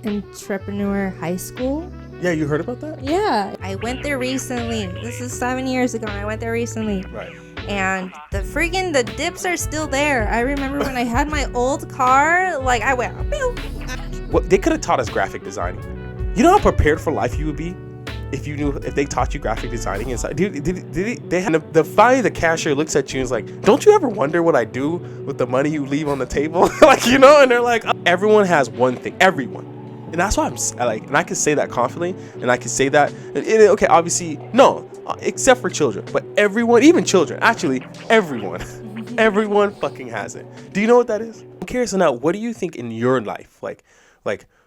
Entrepreneur High School. Yeah, you heard about that? Yeah. I went there recently. This is 7 years ago, and I went there recently. Right. And the dips are still there. I remember when I had my old car, like I went, pew. What they could have taught us graphic designing. You know how prepared for life you would be if they taught you graphic designing inside. Finally the cashier looks at you and is like, "Don't you ever wonder what I do with the money you leave on the table?" Like, you know, and they're like, everyone has one thing, everyone. And that's why and I can say that confidently, and I can say that, okay, obviously, no, except for children, but everyone, even children, actually, everyone fucking has it. Do you know what that is? I'm curious to know, what do you think in your life, like,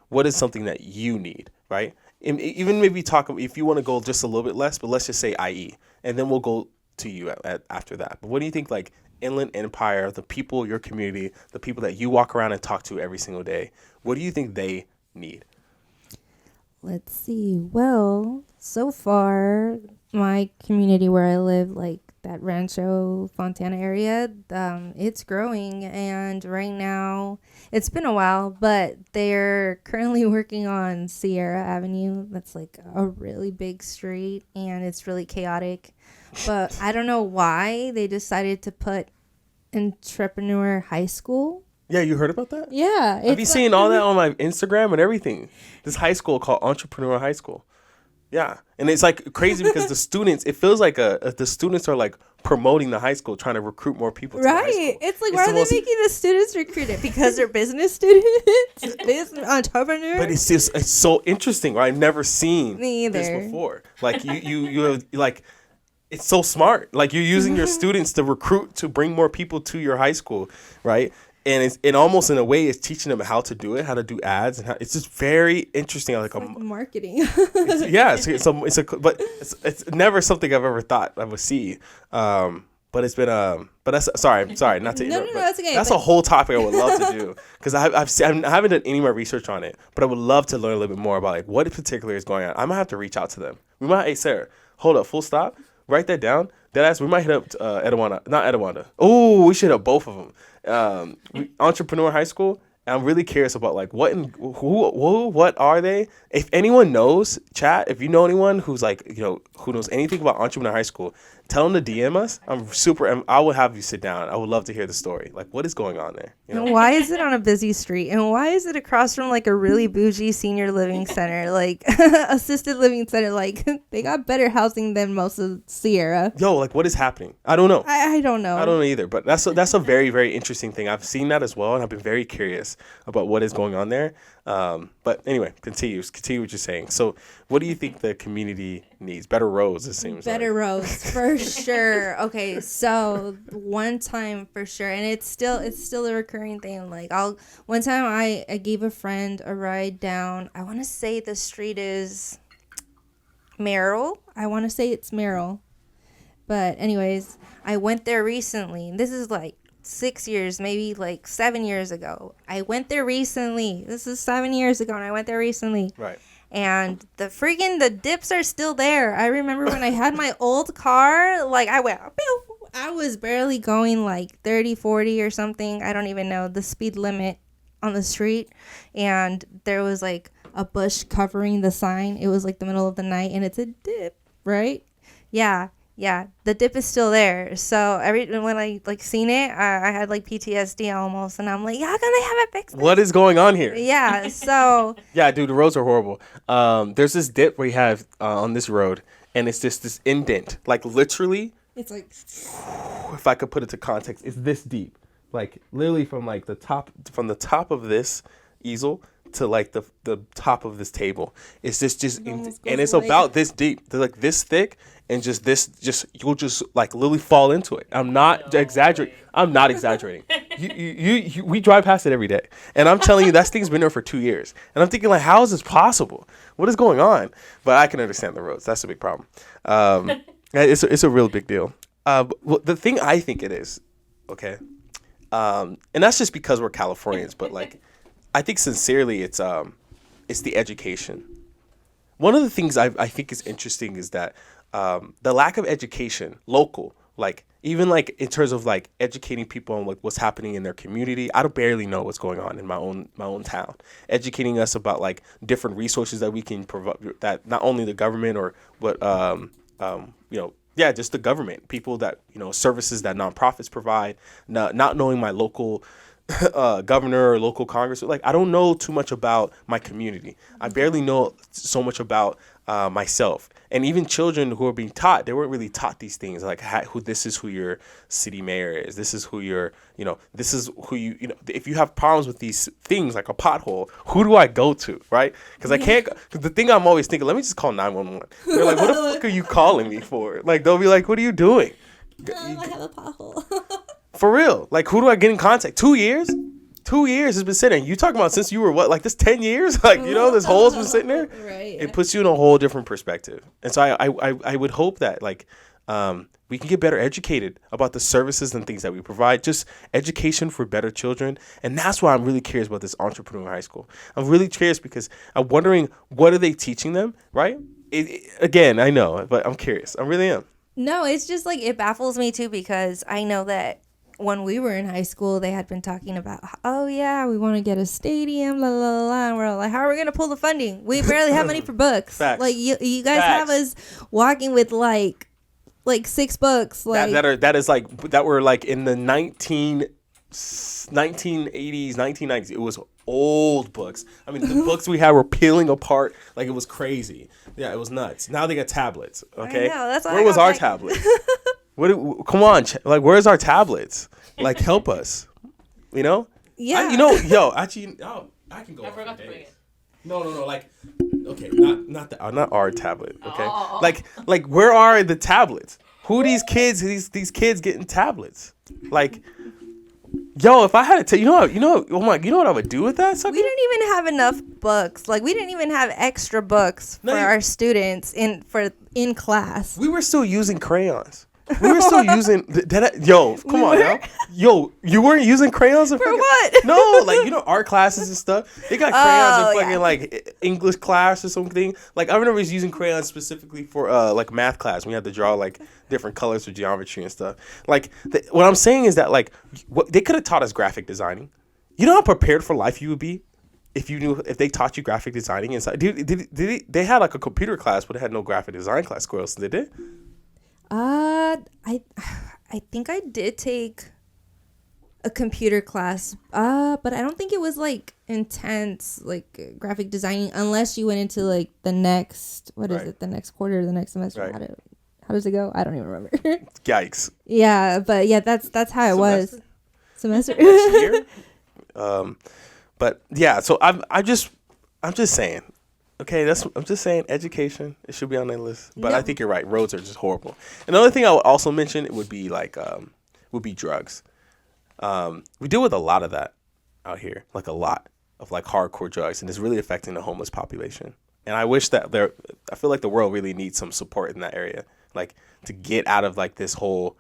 what is something that you need, right? Even maybe talk, if you want to go just a little bit less, but let's just say IE, and then we'll go to you after that. But what do you think, like, Inland Empire, the people, your community, the people that you walk around and talk to every single day, what do you think they need? Let's see. Well, so far, my community where I live, like that Rancho Fontana area, it's growing. And right now, it's been a while, but they're currently working on Sierra Avenue. That's like a really big street, and it's really chaotic. But I don't know why they decided to put Entrepreneur High School. Yeah, you heard about that? Yeah. Have you seen all that on my Instagram and everything? This high school called Entrepreneurial High School. Yeah. And it's like crazy because the students, it feels like the students are like promoting the high school, trying to recruit more people to the high school. It's like, why are they making the students recruit it? Because they're business students? Business entrepreneurs? But it's so interesting, right? I've never seen this before. Like you have, like, it's so smart. Like, you're using your students to recruit, to bring more people to your high school, right? And it almost in a way is teaching them how to do it, how to do ads, and it's just very interesting. Like marketing. But it's never something I've ever thought I would see. But it's been but that's sorry not to interrupt. No, that's okay. That's a whole topic I would love to do, because I haven't done any more research on it, but I would love to learn a little bit more about, like, what in particular is going on. I might have to reach out to them. We might. Hey, Sarah, hold up, full stop. Write that down. We might hit up Edawanda. Oh, we should hit up both of them. Entrepreneur High School. And I'm really curious about, like, what are they? If anyone knows, chat, if you know anyone who's, like, you know, who knows anything about Entrepreneur High School, tell them to DM us. I will have you sit down. I would love to hear the story. Like, what is going on there? You know? And why is it on a busy street? And why is it across from, like, a really bougie senior living center, like assisted living center? Like, they got better housing than most of Sierra. Yo, like, what is happening? I don't know. I don't know. I don't know either. But that's a very, very interesting thing. I've seen that as well, and I've been very curious about what is going on there. But anyway, continue what you're saying. So what do you think the community needs? Better roads, it seems. Better roads, for sure. Okay, so one time for sure, and it's still a recurring thing. Like, one time I gave a friend a ride down, I want to say the street is Merrill. I want to say it's Merrill. But anyways, I went there recently. This is like 6 years, maybe like 7 years ago. I went there recently. This is 7 years ago, and I went there recently. Right. And the dips are still there. I remember when I had my old car, like I went, pew. I was barely going like 30, 40 or something. I don't even know the speed limit on the street. And there was like a bush covering the sign. It was like the middle of the night, and it's a dip, right? Yeah, the dip is still there. So when I like seen it, I had like PTSD almost, and I'm like, how can they have it fixed? What is going on here? Yeah, so yeah, dude, the roads are horrible. There's this dip we have on this road, and it's just this indent, like literally. It's like, if I could put it to context, it's this deep, like literally from the top of this easel to like the top of this table. It's just and it's about this deep. They're like this thick, and you'll just like literally fall into it. I'm not exaggerating. We drive past it every day, and I'm telling you, that thing's been there for 2 years, and I'm thinking, like, how is this possible? What is going on? But I can understand the roads. That's a big problem. It's a real big deal. Well, the thing I think it is, okay, and that's just because we're Californians, but like, I think sincerely it's the education. One of the things I think is interesting is that the lack of education, local, like even like in terms of like educating people on like what's happening in their community. I don't barely know what's going on in my own town. Educating us about like different resources that we can provide, that not only the government or but just the government, people that services that nonprofits provide. Not knowing my local governor or local congress, like I don't know too much about my community. I barely know so much about myself. And even children who are being taught, they weren't really taught these things, like this is who your city mayor is, this is who your this is who if you have problems with these things like a pothole, who do I go to, right? Because I can't, because the thing I'm always thinking, let me just call 911. They're like, what the fuck are you calling me for? Like they'll be like, what are you doing? I have a pothole. For real, like who do I get in contact? 2 years? 2 years has been sitting. You talking about since you were what, like this 10 years? Like, this hole's been sitting there? Right. It puts you in a whole different perspective. And so I would hope that like we can get better educated about the services and things that we provide, just education for better children. And that's why I'm really curious about this Entrepreneur High School. I'm really curious because I'm wondering, what are they teaching them, right? Again, I know, but I'm curious. I really am. No, it's just like, it baffles me too, because I know that when we were in high school, they had been talking about, oh yeah, we want to get a stadium, la la la, and we're like, how are we gonna pull the funding? We barely have money for books. Facts. Like you guys have us walking with like 6 books, like that were like in the 1980s, 1990s. It was old books. I mean, the books we had were peeling apart like it was crazy. Yeah, it was nuts. Now they got tablets. Okay, I know, that's where was our tablets? Come on, like where's our tablets? Like help us, Yeah. I can go. I forgot to bring it. No. Like, okay, not our tablet. Okay, like where are the tablets? Who are these kids? These kids getting tablets? Like, if I had to tell you what I would do with that? We didn't even have enough books. Like we didn't even have extra books for our students in class. We were still using crayons. We were still using come on now. You weren't using crayons for what? No, like art classes and stuff. They got crayons in fucking like English class or something. Like I remember using crayons specifically for like math class. We had to draw like different colors for geometry and stuff. Like what I'm saying is that like they could have taught us graphic designing. You know how prepared for life you would be if they taught you graphic designing inside. They had like a computer class, but it had no graphic design class. Squirrels, did they? I think I did take a computer class, but I don't think it was like intense, like graphic designing, unless you went into like the next, the next quarter, the next semester. Right. How does it go? I don't even remember. Yikes. Yeah, but yeah, that's how it was. Semester. Next year. But yeah, so I'm just saying. Okay, I'm just saying education, it should be on that list. But I think you're right. Roads are just horrible. Another thing I would also mention, it would be like drugs. We deal with a lot of that out here, like a lot of like hardcore drugs, and it's really affecting the homeless population. And I wish that I feel like the world really needs some support in that area, like to get out of like this whole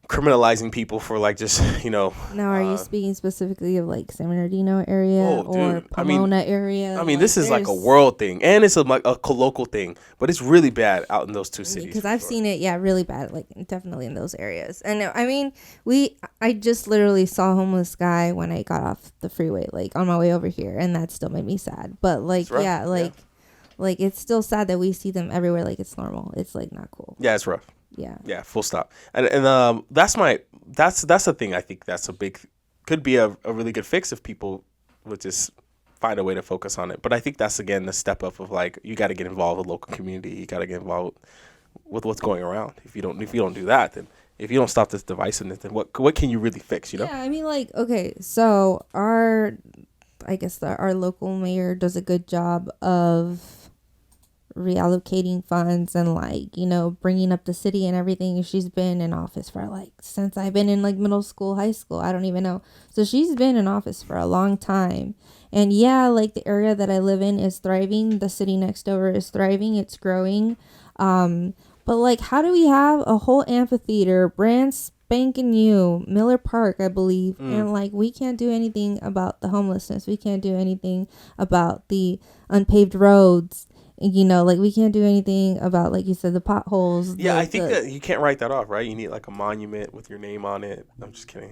criminalizing people for like just Now, are you speaking specifically of like San Bernardino area or Pomona area? I mean, this is like a world thing, and it's a local thing, but it's really bad out in those two cities. Because I've seen it, really bad, like definitely in those areas. And I mean, I just literally saw a homeless guy when I got off the freeway, like on my way over here, and that still made me sad. But like, like it's still sad that we see them everywhere. Like it's normal. It's like not cool. Yeah, it's rough. Yeah, full stop. And that's the thing. I think that's could be a really good fix if people would just find a way to focus on it. But I think that's again the step up of like, you got to get involved with local community. You got to get involved with what's going around. If you don't do that, then if you don't stop this divisiveness, then what can you really fix? Yeah, I mean, like, okay, so our local mayor does a good job of reallocating funds and like bringing up the city and everything. She's been in office for like since I've been in like middle school, high school, I don't even know. So she's been in office for a long time, and like the area that I live in is thriving. The city next over is thriving, it's growing, but like how do we have a whole amphitheater brand spanking new Miller Park, I believe, and like we can't do anything about the homelessness, we can't do anything about the unpaved roads You know, like we can't do anything about, like you said, the potholes. Yeah, I think that you can't write that off, right? You need like a monument with your name on it. I'm just kidding.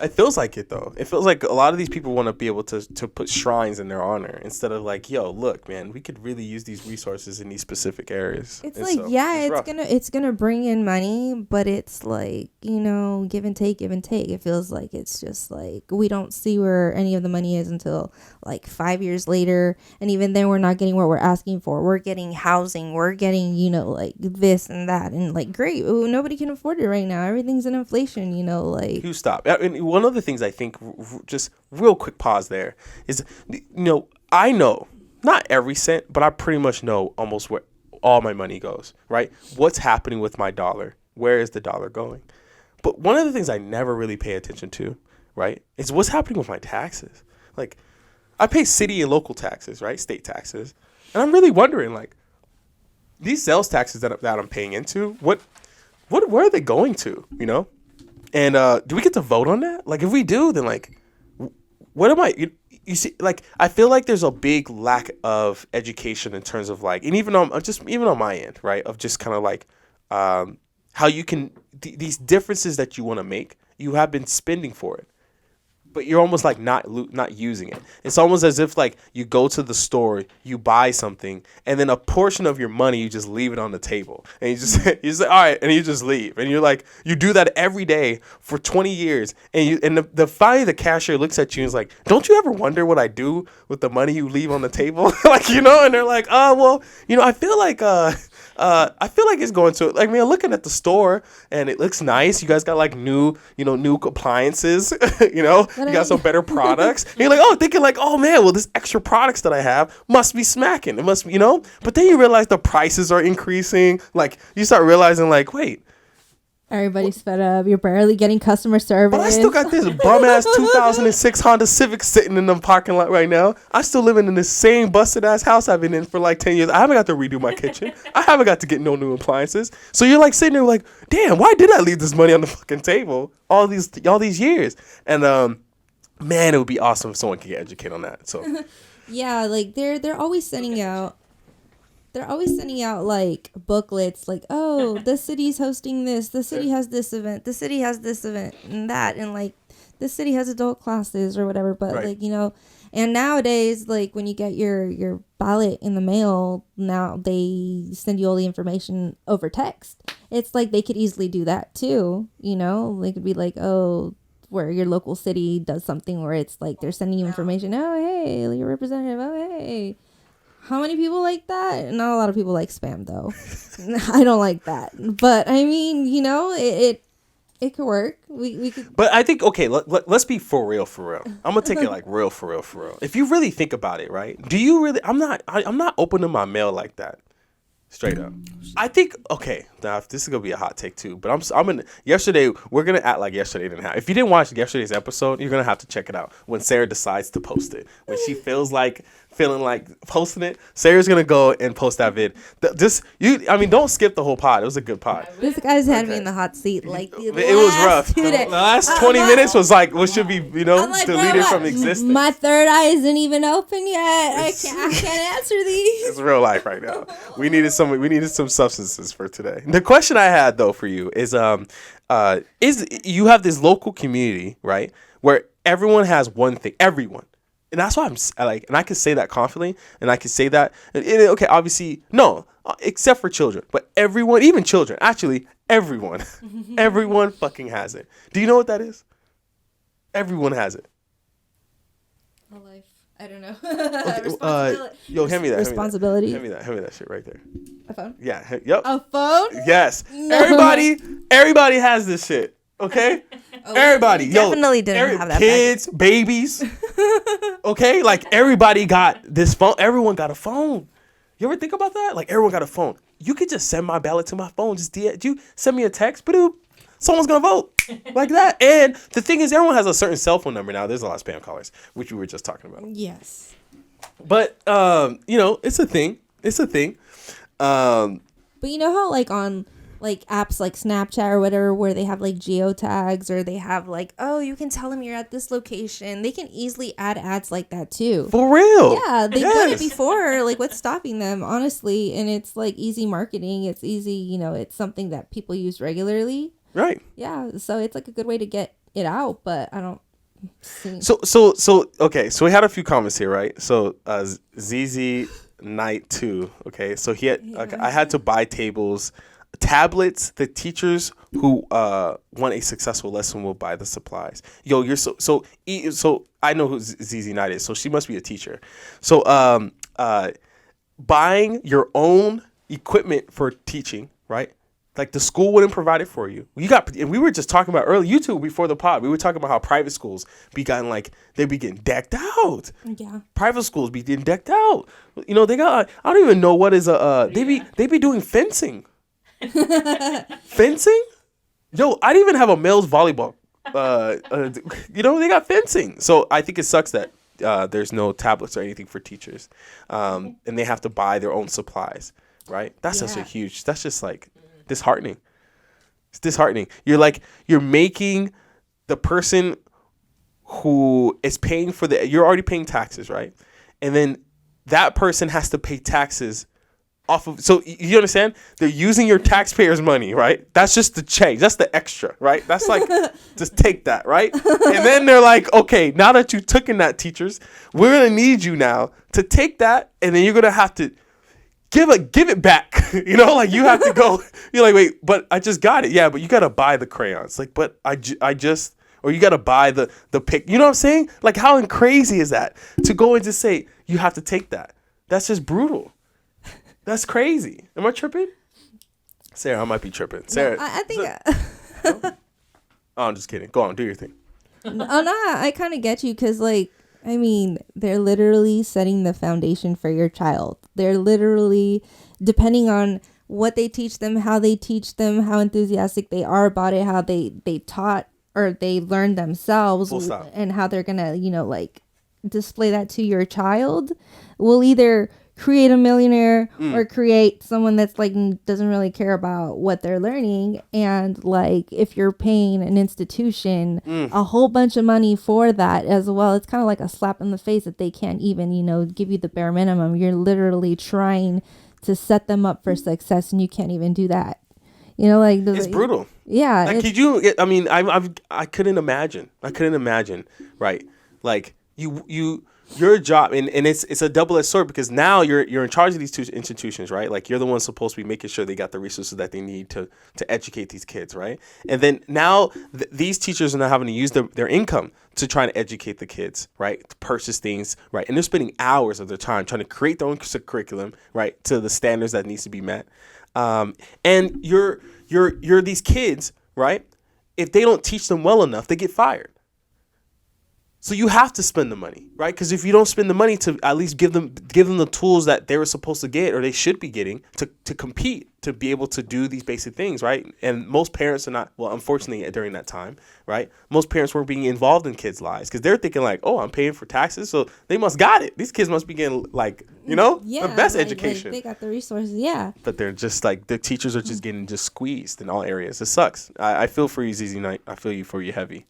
It feels like it though. It feels like a lot of these people want to be able to put shrines in their honor instead of like, yo, look, man, we could really use these resources in these specific areas. It's and like, so, yeah, it's it's gonna bring in money, but it's like, you know, give and take, give and take. It feels like it's just like we don't see where any of the money is until like 5 years later, and even then we're not getting what we're asking for. We're getting housing, we're getting, you know, like this and that, and like great, ooh, nobody can afford it right now, everything's in inflation, you know, like you stop. And one of the things I think, just real quick pause there, is, you know, I know not every cent, but I pretty much know almost where all my money goes, right? What's happening with my dollar? Where is the dollar going? But one of the things I never really pay attention to, right, is what's happening with my taxes. Like, I pay city and local taxes, right, state taxes, and I'm really wondering, like, these sales taxes that I'm paying into, where are they going to, you know? And do we get to vote on that? Like, if we do, then like, what am I? You see, like, I feel like there's a big lack of education in terms of like, and even on my end, right, of just kind of like, how you can these differences that you want to make, you have been spending for it, but you're almost like not using it. It's almost as if like you go to the store, you buy something, and then a portion of your money you just leave it on the table, and you just like, all right, and you just leave, and you're like, you do that every day for 20 years, and finally the cashier looks at you and is like, don't you ever wonder what I do with the money you leave on the table? Like, you know, and they're like, oh well, you know, I feel like it's going to, like, man, looking at the store and it looks nice. You guys got like new appliances, you know, you got some better products. And you're like, thinking like, oh man, well, this extra products that I have must be smacking. It must be, you know, but then you realize the prices are increasing. Like, you start realizing like, wait, everybody's fed up. You're barely getting customer service. but I still got this bum ass 2006 Honda Civic sitting in the parking lot right now. I still living in the same busted ass house I've been in for like 10 years. I haven't got to redo my kitchen. I haven't got to get no new appliances. So you're like sitting there like, damn, why did I leave this money on the fucking table all these years? And man, it would be awesome if someone could get educated on that. So yeah, like they're always sending out. They're always sending out like booklets like, oh, the city's hosting this, the city has this event, the city has this event and that, and like the city has adult classes or whatever. But right. Like, you know, and nowadays, like when you get your ballot in the mail, now they send you all the information over text. It's like they could easily do that too, you know, they could be like, oh, where your local city does something where it's like they're sending you information. Oh, hey, your representative. Oh, hey. How many people like that? Not a lot of people like spam, though. I don't like that. But, I mean, you know, it could work. We could. But I think, okay, let's be for real. I'm going to take it like real for real. If you really think about it, right? Do you really, I'm not opening my mail like that. Straight up. I think, okay, now this is going to be a hot take too, but yesterday, we're going to act like yesterday didn't happen. If you didn't watch yesterday's episode, you're going to have to check it out when Sarah decides to post it. When she feeling like posting it, Sarah's going to go and post that vid. Don't skip the whole pod. It was a good pod. This guy's had me in the hot seat. Like, it was rough. The last 20 minutes was like, what should be, like, deleted from existence. My third eye isn't even open yet. I can't answer these. It's real life right now. We needed some substances for today. The question I had though for you is you have this local community, right, where everyone has one thing, everyone. And that's why I'm like, and I can say that confidently, and I can say that, okay, obviously, no, except for children, but everyone, even children, actually, everyone fucking has it. Do you know what that is? Everyone has it. My life. I don't know. Okay, yo, hand me that. Responsibility. Hand me that shit right there. A phone? Yeah. Yep. A phone? Yes. No. Everybody has this shit. Okay? Everybody. Definitely didn't have that. Kids, babies. Okay? Like, everybody got this phone. Everyone got a phone. You ever think about that? Like, everyone got a phone. You could just send my ballot to my phone. Just you send me a text. Ba-doop. Someone's going to vote. Like that. And the thing is, everyone has a certain cell phone number now. There's a lot of spam callers, which we were just talking about. Yes. But, it's a thing. It's a thing. But you know how, like, on like apps like Snapchat or whatever, where they have like geotags, or they have like, oh, you can tell them you're at this location. They can easily add ads like that too. For real. Yeah, they've done it before. Like, what's stopping them, honestly? And it's like easy marketing. It's easy, you know, it's something that people use regularly. Right. Yeah, so it's like a good way to get it out, but I don't see. So okay, so we had a few comments here, right? So ZZ Night 2, okay? So okay, I had to buy tablets. The teachers who want a successful lesson will buy the supplies. Yo, you're so I know who ZZ Night is, so she must be a teacher. So buying your own equipment for teaching, right? Like the school wouldn't provide it for you. And we were just talking about early YouTube before the pod. We were talking about how private schools be getting decked out. Yeah. Private schools be getting decked out. You know, they got, I don't even know what is they be doing fencing. Fencing? Yo, I didn't even have a male's volleyball. You know, they got fencing. So I think it sucks that there's no tablets or anything for teachers. And they have to buy their own supplies, right? That's just like disheartening. It's disheartening. You're making the person who is paying for you're already paying taxes, right? And then that person has to pay taxes off of, so you understand? They're using your taxpayers' money, right? That's just the change. That's the extra, right? That's like, just take that, right? And then they're like, okay, now that you took in that, teachers, we're going to need you now to take that, and then you're going to have to give it back. You know, like you have to go, you're like, wait, but I just got it. Yeah, but you got to buy the crayons. Like, but I just, or you got to buy the pick. You know what I'm saying? Like, how crazy is that? To go and just say, you have to take that. That's just brutal. That's crazy. Am I tripping? Sarah, I might be tripping. Sarah. No, I think. Oh, I'm just kidding. Go on, do your thing. Oh, no, I kind of get you, because, like, I mean, they're literally setting the foundation for your child. They're literally, depending on what they teach them, how they teach them, how enthusiastic they are about it, how they taught or they learned themselves, and how they're going to, you know, like, display that to your child, will either create a millionaire or create someone that's like doesn't really care about what they're learning. And like, if you're paying an institution a whole bunch of money for that as well, it's kind of like a slap in the face that they can't even, you know, give you the bare minimum. You're literally trying to set them up for success, and you can't even do that. You know, like it's brutal. Yeah. Like, could you? I mean, I couldn't imagine. Right? Like your job, and it's a double-edged sword, because now you're in charge of these two institutions, right? Like, you're the one supposed to be making sure they got the resources that they need to educate these kids, right? And then now these teachers are now having to use their income to try to educate the kids, right? To purchase things, right? And they're spending hours of their time trying to create their own curriculum, right, to the standards that needs to be met. And you're these kids, right? If they don't teach them well enough, they get fired. So you have to spend the money, right? Because if you don't spend the money to at least give them the tools that they were supposed to get, or they should be getting to compete, to be able to do these basic things, right? And most parents are not, well, unfortunately, during that time, right? Most parents weren't being involved in kids' lives, because they're thinking like, oh, I'm paying for taxes, so they must got it. These kids must be getting, like, you know, the best education. Like they got the resources, yeah. But they're just like, the teachers are just getting just squeezed in all areas. It sucks. I feel for you, ZZ Knight. I feel for you heavy.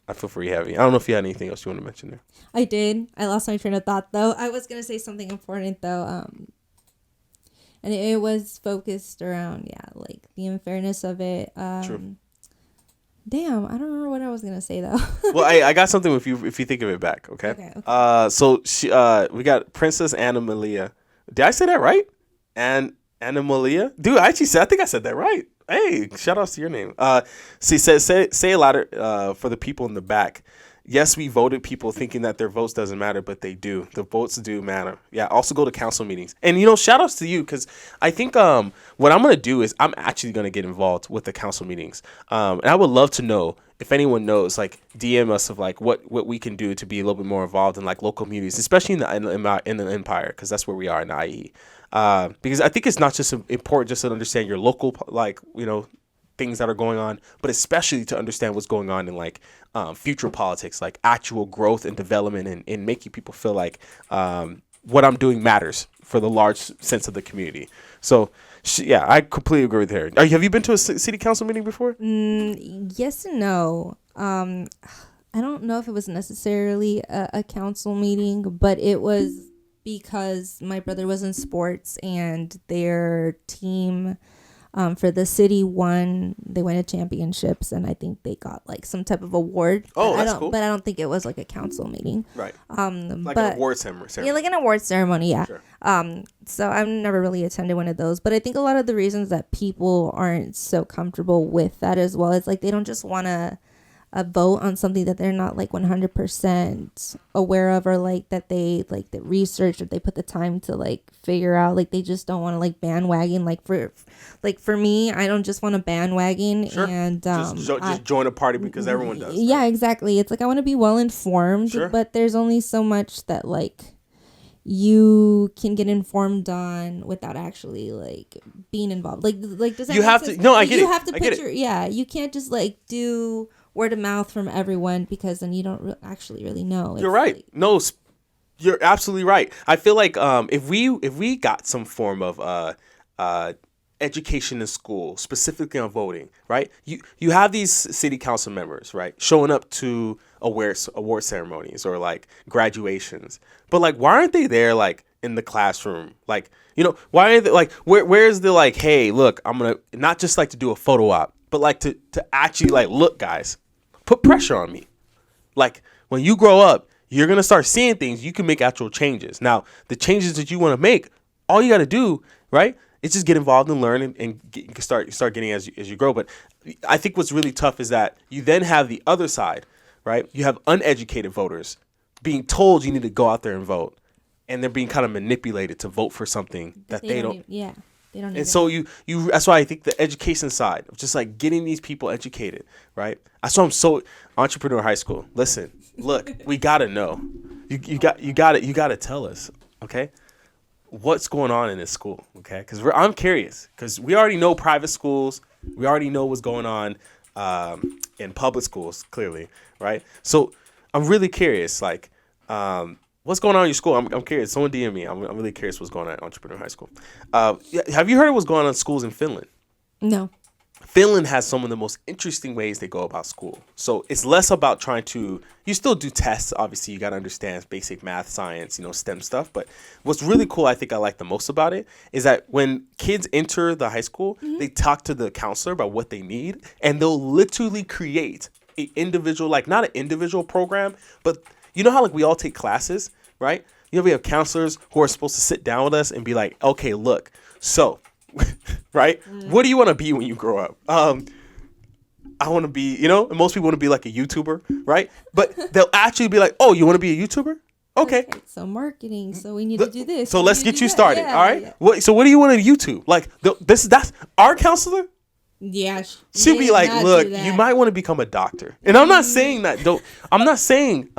I feel pretty heavy. I don't know if you had anything else you want to mention there. I did. I lost my train of thought, though. I was going to say something important, though. And it was focused around, like the unfairness of it. True. Damn, I don't remember what I was going to say, though. Well, I got something if you think of it back, okay? So we got Princess Anna Malia. Did I say that right? Anna Malia? Dude, I think I said that right. Hey, shout outs to your name. She says, say a lot for the people in the back. Yes, we voted people thinking that their votes doesn't matter, but they do. The votes do matter. Yeah, also go to council meetings. And, you know, shout outs to you, because I think what I'm going to do is I'm actually going to get involved with the council meetings. And I would love to know if anyone knows, like, DM us of, like, what we can do to be a little bit more involved in, like, local communities, especially in the Empire, because that's where we are in the IE. Because I think it's not just important just to understand your local, like, you know, things that are going on, but especially to understand what's going on in, like, future politics, like actual growth and development, and making people feel like what I'm doing matters for the large sense of the community. So Yeah, I completely agree with her. Have you been to a city council meeting before? Yes and no. I don't know if it was necessarily a council meeting, but it was because my brother was in sports and their team for the city won. They went to championships, and I think they got like some type of award. Oh, that's cool. But I don't think it was like a council meeting. Right. Like but, an award ceremony. Yeah, like an award ceremony. Yeah. Sure. So I've never really attended one of those, but I think a lot of the reasons that people aren't so comfortable with that as well is like they don't just want to vote on something that they're not like 100% aware of, or like that they like the research or they put the time to like figure out. Like they just don't want to like bandwagon. Like for me, I don't just want to bandwagon. Sure. And just join a party because everyone does. Yeah, exactly. It's like I want to be well informed, sure. But there's only so much that like you can get informed on without actually like being involved. Like does that you make have sense? to? No, I get it. You have to put you can't just like do word of mouth from everyone, because then you don't actually really know. You're right. Like, No, you're absolutely right. I feel like if we got some form of education in school, specifically on voting, right? You have these city council members, right, showing up to award ceremonies or like graduations, but like why aren't they there like in the classroom? Like, you know, why aren't they like where's the like, hey, look, I'm gonna not just like to do a photo op, but like to actually like, look, guys, put pressure on me. Like when you grow up, you're going to start seeing things. You can make actual changes. Now, the changes that you want to make, all you got to do, right, is just get involved and learn and start getting as you grow. But I think what's really tough is that you then have the other side, right? You have uneducated voters being told you need to go out there and vote, and they're being kind of manipulated to vote for something that they don't. They don't. And so you that's why I think the education side of just like getting these people educated, right? That's why I'm so Entrepreneur High School. Listen, look, we gotta know. You got to tell us, okay? What's going on in this school, okay? Because I'm curious, because we already know private schools, we already know what's going on in public schools, clearly, right? So I'm really curious, like. What's going on in your school? I'm curious. Someone DM me. I'm really curious what's going on at Entrepreneur High School. Have you heard of what's going on in schools in Finland? No. Finland has some of the most interesting ways they go about school. So it's less about trying to, you still do tests. Obviously, you got to understand basic math, science, STEM stuff. But what's really cool, I think I like the most about it, is that when kids enter the high school, they talk to the counselor about what they need. And they'll literally create an individual, like not an individual program, but you know how like we all take classes, right? You know, we have counselors who are supposed to sit down with us and be like, okay, look, so, right? What do you want to be when you grow up? I want to be, and most people want to be like a YouTuber, right? But they'll actually be like, oh, you want to be a YouTuber? Okay. So marketing. So we need to do this. So let's get you started. All right. Yeah. So what do you want to YouTube? Like that's our counselor. Yeah, she'd be like, look, you might want to become a doctor. And I'm not saying that I'm not saying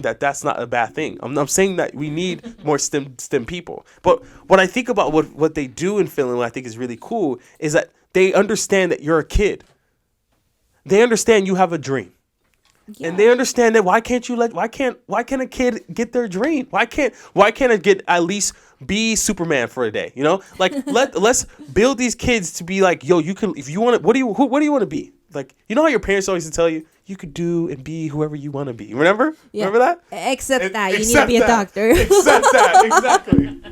that that's not a bad thing. I'm saying that we need more STEM people. But what I think about what they do in Finland, what I think is really cool, is that they understand that you're a kid. They understand you have a dream. Yeah. And they understand that why can't a kid get their dream? Why can't it get at least be Superman for a day? Like let's build these kids to be like, yo, you can, if you want to, what do you want to be? Like, you know how your parents always tell you could do and be whoever you want to be. Remember? Yeah. Remember that? Except that you need to be a doctor. Except that, exactly.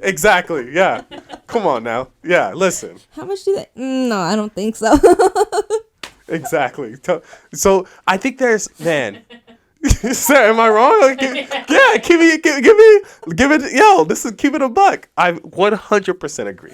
Exactly. Yeah. Come on now. Yeah. Listen. How much do they? No, I don't think so. Exactly. So I think there's, man. Sir, am I wrong? Like, yeah, give it. Yo, keep it a buck. I 100% agree.